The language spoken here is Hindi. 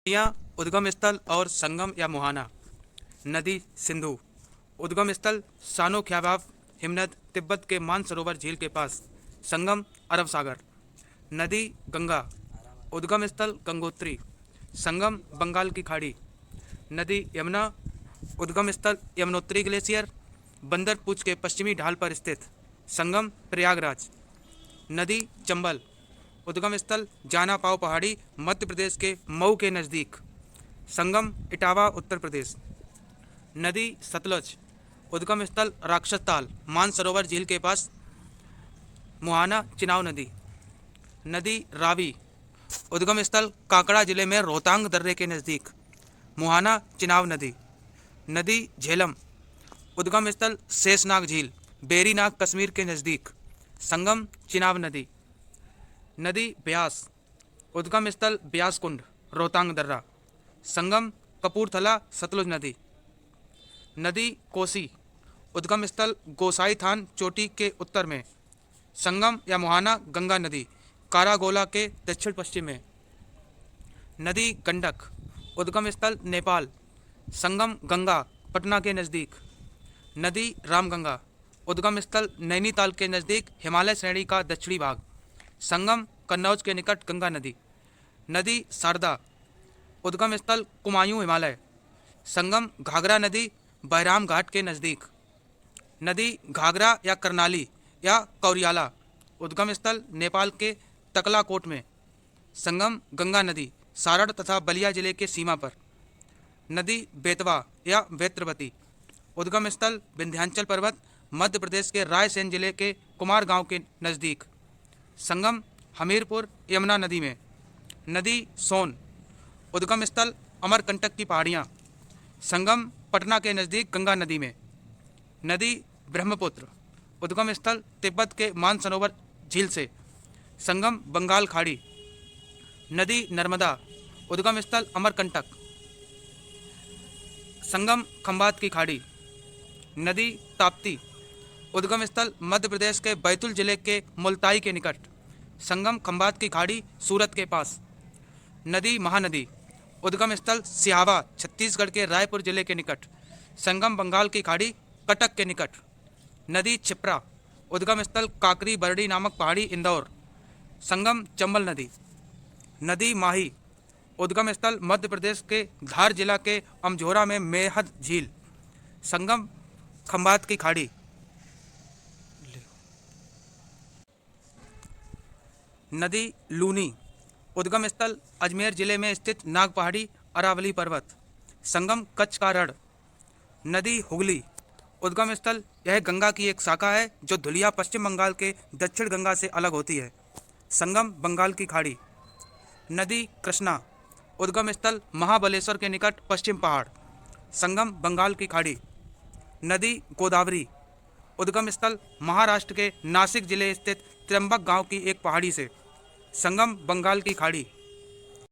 नदियाँ उद्गम स्थल और संगम या मुहाना। नदी सिंधु। उद्गम स्थल सानो ख्याबाब हिमनद तिब्बत के मानसरोवर झील के पास। संगम अरब सागर। नदी गंगा। उद्गम स्थल गंगोत्री। संगम बंगाल की खाड़ी। नदी यमुना। उद्गम स्थल यमुनोत्री ग्लेशियर बंदर पूंछ के पश्चिमी ढाल पर स्थित। संगम प्रयागराज। नदी चंबल। उद्गम स्थल जाना पाव पहाड़ी मध्य प्रदेश के मऊ के नज़दीक। संगम इटावा उत्तर प्रदेश। नदी सतलज। उद्गम स्थल राक्षस ताल मानसरोवर झील के पास। मुहाना चिनाव नदी। नदी रावी। उद्गम स्थल कांकड़ा जिले में रोहतांग दर्रे के नज़दीक। मुहाना चिनाव नदी। नदी झेलम। उद्गम स्थल शेषनाग झील बेरीनाग कश्मीर के नज़दीक। संगम चिनाब नदी। नदी ब्यास। उद्गम स्थल ब्यास कुंड रोहतांग दर्रा। संगम कपूरथला सतलुज नदी। नदी कोसी। उद्गम स्थल गोसाई थान चोटी के उत्तर में। संगम या मुहाना गंगा नदी कारागोला के दक्षिण पश्चिम में। नदी गंडक। उद्गम स्थल नेपाल। संगम गंगा पटना के नज़दीक। नदी रामगंगा। उद्गम स्थल नैनीताल के नज़दीक हिमालय श्रेणी का दक्षिणी भाग। संगम कन्नौज के निकट गंगा नदी। नदी शारदा। उद्गम स्थल कुमायूं हिमालय। संगम घाघरा नदी बहराम घाट के नज़दीक। नदी घाघरा या करनाली या कौरियाला। उद्गम स्थल नेपाल के तकलाकोट में। संगम गंगा नदी सारण तथा बलिया जिले के सीमा पर। नदी बेतवा या बेत्रवती। उद्गम स्थल विंध्याचल पर्वत मध्य प्रदेश के रायसेन जिले के कुमार गांव के नज़दीक। संगम हमीरपुर यमुना नदी में। नदी सोन। उद्गम स्थल अमरकंटक की पहाड़ियाँ। संगम पटना के नज़दीक गंगा नदी में। नदी ब्रह्मपुत्र। उद्गम स्थल तिब्बत के मानसरोवर झील से। संगम बंगाल खाड़ी। नदी नर्मदा। उद्गम स्थल अमरकंटक। संगम खंबात की खाड़ी। नदी ताप्ती। उद्गम स्थल मध्य प्रदेश के बैतूल जिले के मुल्ताई के निकट। संगम खंबात की खाड़ी सूरत के पास। नदी महानदी। उद्गम स्थल सिहावा छत्तीसगढ़ के रायपुर जिले के निकट। संगम बंगाल की खाड़ी कटक के निकट। नदी छिप्रा। उद्गम स्थल काकरी बरडी नामक पहाड़ी इंदौर। संगम चंबल नदी। नदी माही। उद्गम स्थल मध्य प्रदेश के धार जिला के अमझोरा में मेहद झील। संगम खंबात की खाड़ी। नदी लूनी। उद्गम स्थल अजमेर जिले में स्थित नाग पहाड़ी अरावली पर्वत। संगम कच्छ का रण। नदी हुगली। उद्गम स्थल यह गंगा की एक शाखा है जो धुलिया पश्चिम बंगाल के दक्षिण गंगा से अलग होती है। संगम बंगाल की खाड़ी। नदी कृष्णा। उद्गम स्थल महाबलेश्वर के निकट पश्चिम पहाड़। संगम बंगाल की खाड़ी। नदी गोदावरी। उद्गम स्थल महाराष्ट्र के नासिक जिले स्थित त्र्यंबक गांव की एक पहाड़ी से। संगम बंगाल की खाड़ी।